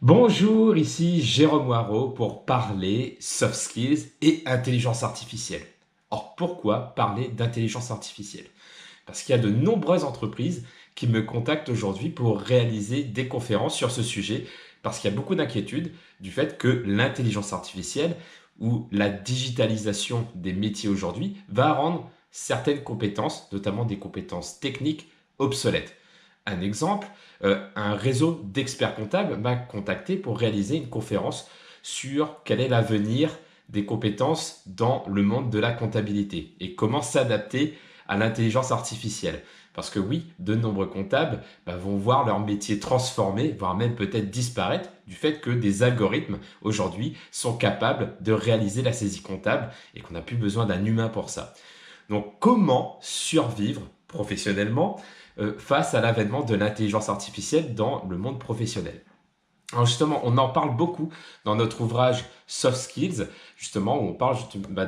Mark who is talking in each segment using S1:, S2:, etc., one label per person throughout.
S1: Bonjour, ici Jérôme Waro pour parler soft skills et intelligence artificielle. Or, pourquoi parler d'intelligence artificielle? Parce qu'il y a de nombreuses entreprises qui me contactent aujourd'hui pour réaliser des conférences sur ce sujet, parce qu'il y a beaucoup d'inquiétudes du fait que l'intelligence artificielle ou la digitalisation des métiers aujourd'hui va rendre certaines compétences, notamment des compétences techniques, obsolètes. Un exemple, un réseau d'experts comptables m'a contacté pour réaliser une conférence sur quel est l'avenir des compétences dans le monde de la comptabilité et comment s'adapter à l'intelligence artificielle. Parce que oui, de nombreux comptables vont voir leur métier transformé, voire même peut-être disparaître, du fait que des algorithmes aujourd'hui sont capables de réaliser la saisie comptable et qu'on n'a plus besoin d'un humain pour ça. Donc comment survivre professionnellement face à l'avènement de l'intelligence artificielle dans le monde professionnel? Alors justement, on en parle beaucoup dans notre ouvrage Soft Skills, justement, où on parle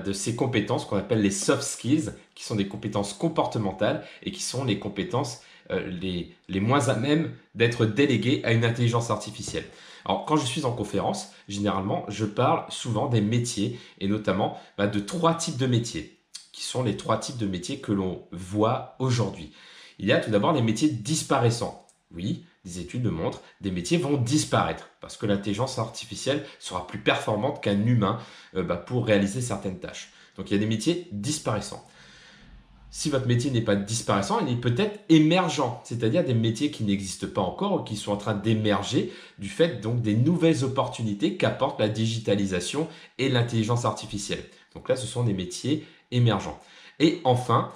S1: de ces compétences qu'on appelle les soft skills, qui sont des compétences comportementales et qui sont les compétences les moins à même d'être déléguées à une intelligence artificielle. Alors, quand je suis en conférence, généralement, je parle souvent des métiers et notamment de trois types de métiers, qui sont les trois types de métiers que l'on voit aujourd'hui. Il y a tout d'abord les métiers disparaissants. Oui, des études le montrent, des métiers vont disparaître parce que l'intelligence artificielle sera plus performante qu'un humain pour réaliser certaines tâches. Donc il y a des métiers disparaissants. Si votre métier n'est pas disparaissant, il est peut-être émergent, c'est-à-dire des métiers qui n'existent pas encore ou qui sont en train d'émerger du fait donc des nouvelles opportunités qu'apporte la digitalisation et l'intelligence artificielle. Donc là, ce sont des métiers émergents. Et enfin,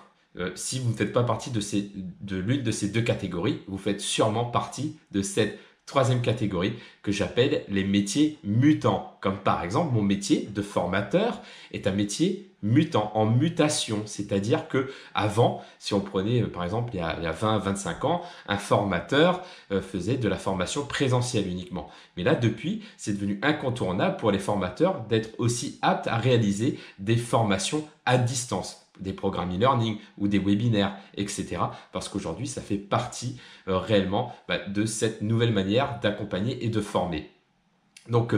S1: si vous ne faites pas partie de l'une de ces deux catégories, vous faites sûrement partie de cette troisième catégorie que j'appelle les métiers mutants. Comme par exemple, mon métier de formateur est un métier mutant, en mutation. C'est-à-dire que avant, si on prenait par exemple il y a 20-25 ans, un formateur faisait de la formation présentielle uniquement. Mais là, depuis, c'est devenu incontournable pour les formateurs d'être aussi aptes à réaliser des formations à distance, des programmes e-learning ou des webinaires, etc. Parce qu'aujourd'hui, ça fait partie réellement de cette nouvelle manière d'accompagner et de former. Donc,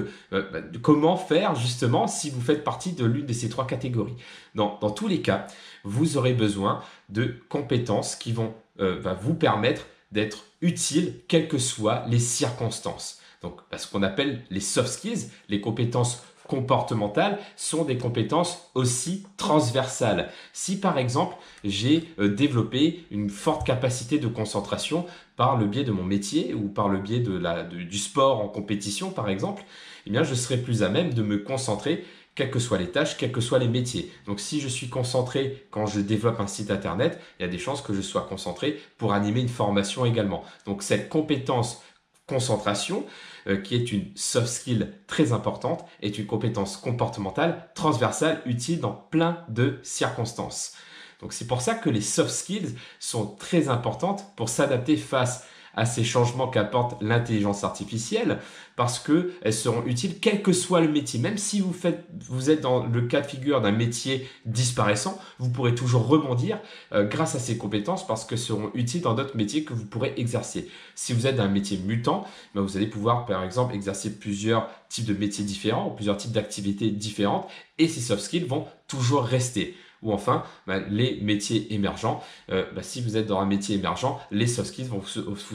S1: comment faire justement si vous faites partie de l'une de ces trois catégories? Dans tous les cas, vous aurez besoin de compétences qui vont vous permettre d'être utiles quelles que soient les circonstances. Donc, ce qu'on appelle les soft skills, les compétences comportementales, sont des compétences aussi transversales. Si par exemple, j'ai développé une forte capacité de concentration par le biais de mon métier ou par le biais du sport en compétition par exemple, eh bien, je serai plus à même de me concentrer quelles que soient les tâches, quels que soient les métiers. Donc si je suis concentré quand je développe un site internet, il y a des chances que je sois concentré pour animer une formation également. Donc cette compétence concentration, qui est une soft skill très importante, est une compétence comportementale transversale utile dans plein de circonstances. Donc c'est pour ça que les soft skills sont très importantes pour s'adapter face à ces changements qu'apporte l'intelligence artificielle, parce qu'elles seront utiles quel que soit le métier. Même si vous êtes dans le cas de figure d'un métier disparaissant, vous pourrez toujours rebondir grâce à ces compétences parce qu'elles seront utiles dans d'autres métiers que vous pourrez exercer. Si vous êtes dans un métier mutant, vous allez pouvoir par exemple exercer plusieurs types de métiers différents ou plusieurs types d'activités différentes et ces soft skills vont toujours rester. Ou enfin, les métiers émergents. Si vous êtes dans un métier émergent, les soft skills vous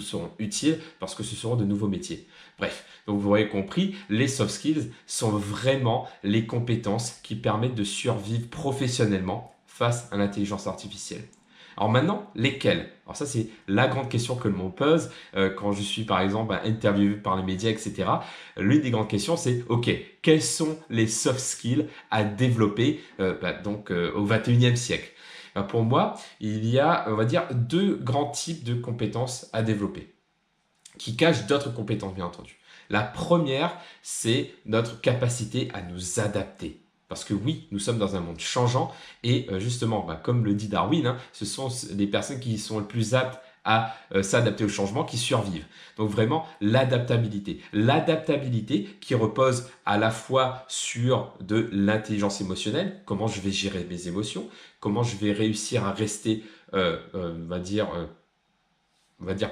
S1: seront utiles parce que ce seront de nouveaux métiers. Bref, donc vous aurez compris, les soft skills sont vraiment les compétences qui permettent de survivre professionnellement face à l'intelligence artificielle. Alors maintenant, lesquelles? Alors ça, c'est la grande question que l'on pose quand je suis par exemple interviewé par les médias, etc. L'une des grandes questions, c'est OK, quels sont les soft skills à développer au 21e siècle? Pour moi, il y a, on va dire, deux grands types de compétences à développer, qui cachent d'autres compétences, bien entendu. La première, c'est notre capacité à nous adapter. Parce que oui, nous sommes dans un monde changeant et justement, comme le dit Darwin, ce sont les personnes qui sont les plus aptes à s'adapter au changement qui survivent. Donc vraiment, l'adaptabilité. L'adaptabilité qui repose à la fois sur de l'intelligence émotionnelle, comment je vais gérer mes émotions, comment je vais réussir à rester, on va dire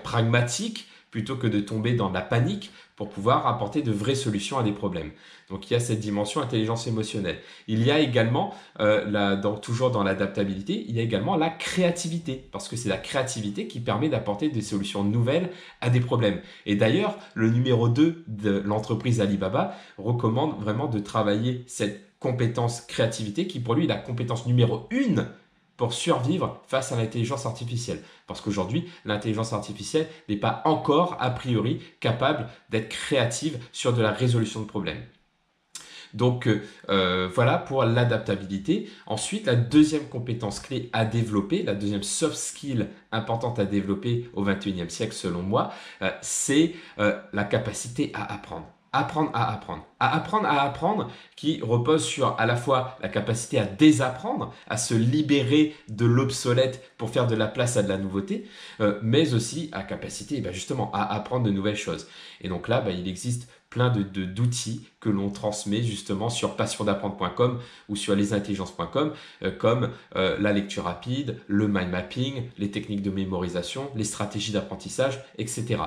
S1: pragmatique, plutôt que de tomber dans la panique pour pouvoir apporter de vraies solutions à des problèmes. Donc il y a cette dimension intelligence émotionnelle. Il y a également, toujours dans l'adaptabilité, il y a également la créativité, parce que c'est la créativité qui permet d'apporter des solutions nouvelles à des problèmes. Et d'ailleurs, le numéro 2 de l'entreprise Alibaba recommande vraiment de travailler cette compétence créativité qui pour lui est la compétence numéro 1 pour survivre face à l'intelligence artificielle. Parce qu'aujourd'hui, l'intelligence artificielle n'est pas encore, a priori, capable d'être créative sur de la résolution de problèmes. Donc voilà pour l'adaptabilité. Ensuite, la deuxième compétence clé à développer, la deuxième soft skill importante à développer au XXIe siècle selon moi, c'est la capacité à apprendre. Apprendre à apprendre. Apprendre à apprendre qui repose sur à la fois la capacité à désapprendre, à se libérer de l'obsolète pour faire de la place à de la nouveauté, mais aussi à capacité justement à apprendre de nouvelles choses. Et donc là, il existe plein d'outils que l'on transmet justement sur passiondapprendre.com ou sur lesintelligences.com comme la lecture rapide, le mind mapping, les techniques de mémorisation, les stratégies d'apprentissage, etc.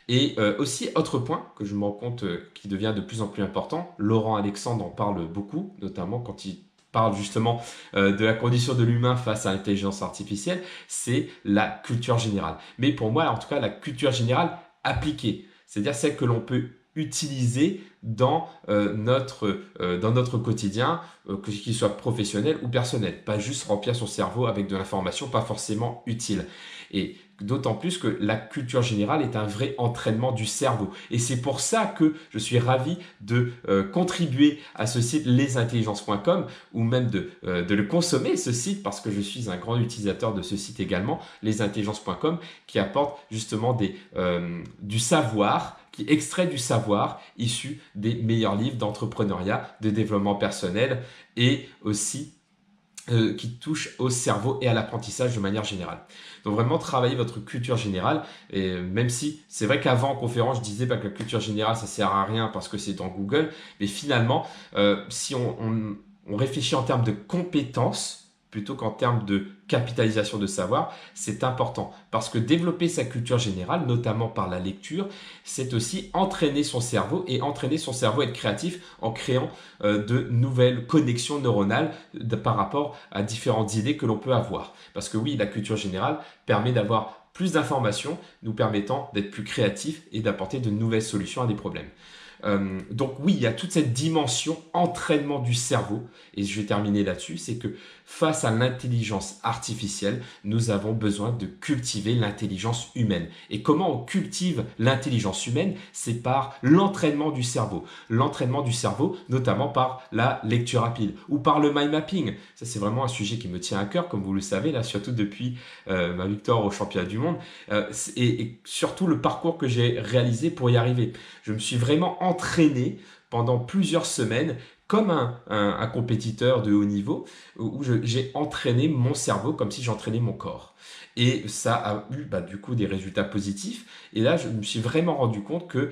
S1: Et aussi, autre point que je me rends compte qui devient de plus en plus important, Laurent Alexandre en parle beaucoup, notamment quand il parle justement de la condition de l'humain face à l'intelligence artificielle, c'est la culture générale. Mais pour moi, en tout cas, la culture générale appliquée, c'est-à-dire celle que l'on peut utiliser dans notre quotidien, qu'il soit professionnel ou personnel. Pas juste remplir son cerveau avec de l'information pas forcément utile. Et d'autant plus que la culture générale est un vrai entraînement du cerveau. Et c'est pour ça que je suis ravi de contribuer à ce site lesintelligences.com ou même de le consommer, ce site, parce que je suis un grand utilisateur de ce site également, lesintelligences.com, qui apporte justement du savoir, qui extrait du savoir issu des meilleurs livres d'entrepreneuriat, de développement personnel et aussi qui touche au cerveau et à l'apprentissage de manière générale. Donc vraiment travailler votre culture générale, et même si c'est vrai qu'avant en conférence je disais que la culture générale ça sert à rien parce que c'est dans Google, mais finalement si on réfléchit en termes de compétences plutôt qu'en termes de capitalisation de savoir, c'est important parce que développer sa culture générale, notamment par la lecture, c'est aussi entraîner son cerveau et entraîner son cerveau à être créatif en créant de nouvelles connexions neuronales par rapport à différentes idées que l'on peut avoir. Parce que oui, la culture générale permet d'avoir plus d'informations, nous permettant d'être plus créatifs et d'apporter de nouvelles solutions à des problèmes. Donc oui, il y a toute cette dimension entraînement du cerveau, et je vais terminer là-dessus, c'est que face à l'intelligence artificielle, nous avons besoin de cultiver l'intelligence humaine. Et comment on cultive l'intelligence humaine? C'est par l'entraînement du cerveau. L'entraînement du cerveau, notamment par la lecture rapide ou par le mind mapping. Ça, c'est vraiment un sujet qui me tient à cœur, comme vous le savez, là, surtout depuis ma victoire au championnat du monde, et surtout le parcours que j'ai réalisé pour y arriver. Je me suis vraiment entraîné pendant plusieurs semaines comme un compétiteur de haut niveau où j'ai entraîné mon cerveau comme si j'entraînais mon corps. Et ça a eu du coup des résultats positifs. Et là, je me suis vraiment rendu compte que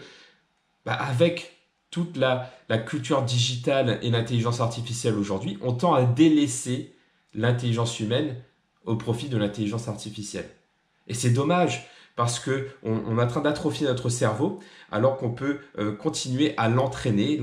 S1: avec toute la culture digitale et l'intelligence artificielle aujourd'hui, on tend à délaisser l'intelligence humaine au profit de l'intelligence artificielle. Et c'est dommage parce qu'on est en train d'atrophier notre cerveau alors qu'on peut continuer à l'entraîner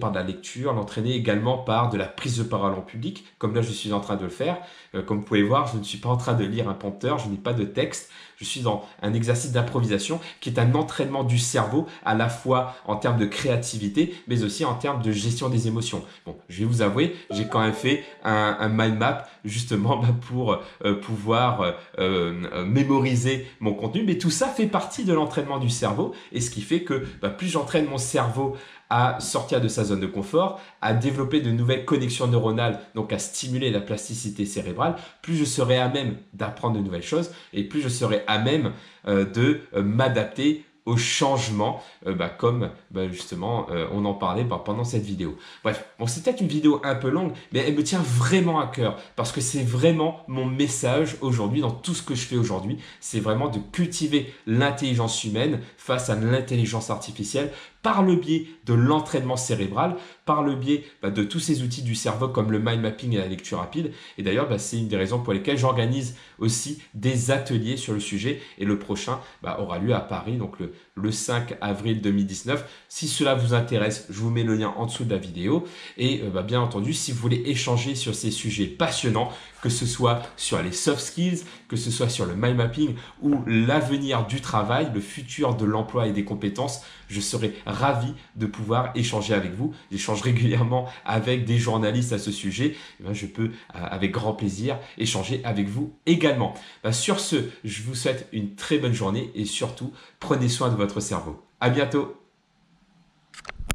S1: par de la lecture, l'entraîner également par de la prise de parole en public, comme là je suis en train de le faire. Comme vous pouvez voir, je ne suis pas en train de lire un prompteur, je n'ai pas de texte, je suis dans un exercice d'improvisation qui est un entraînement du cerveau à la fois en termes de créativité, mais aussi en termes de gestion des émotions. Bon, je vais vous avouer, j'ai quand même fait un mind map justement pour pouvoir mémoriser mon contenu, mais tout ça fait partie de l'entraînement du cerveau et ce qui fait que plus j'entraîne mon cerveau à sortir de sa zone de confort, à développer de nouvelles connexions neuronales, donc à stimuler la plasticité cérébrale, plus je serai à même d'apprendre de nouvelles choses et plus je serai à même de m'adapter au changement, comme justement on en parlait pendant cette vidéo. Bref, bon, c'est peut-être une vidéo un peu longue, mais elle me tient vraiment à cœur parce que c'est vraiment mon message aujourd'hui dans tout ce que je fais aujourd'hui. C'est vraiment de cultiver l'intelligence humaine face à l'intelligence artificielle par le biais de l'entraînement cérébral, par le biais de tous ces outils du cerveau comme le mind mapping et la lecture rapide. Et d'ailleurs, c'est une des raisons pour lesquelles j'organise aussi des ateliers sur le sujet. Et le prochain aura lieu à Paris, donc le le 5 avril 2019. Si cela vous intéresse, je vous mets le lien en dessous de la vidéo. Et bien entendu, si vous voulez échanger sur ces sujets passionnants, que ce soit sur les soft skills, que ce soit sur le mind mapping ou l'avenir du travail, le futur de l'emploi et des compétences, je serai ravi de pouvoir échanger avec vous. J'échange régulièrement avec des journalistes à ce sujet. Et je peux, avec grand plaisir, échanger avec vous également. Sur ce, je vous souhaite une très bonne journée et surtout, prenez soin de votre cerveau. À bientôt!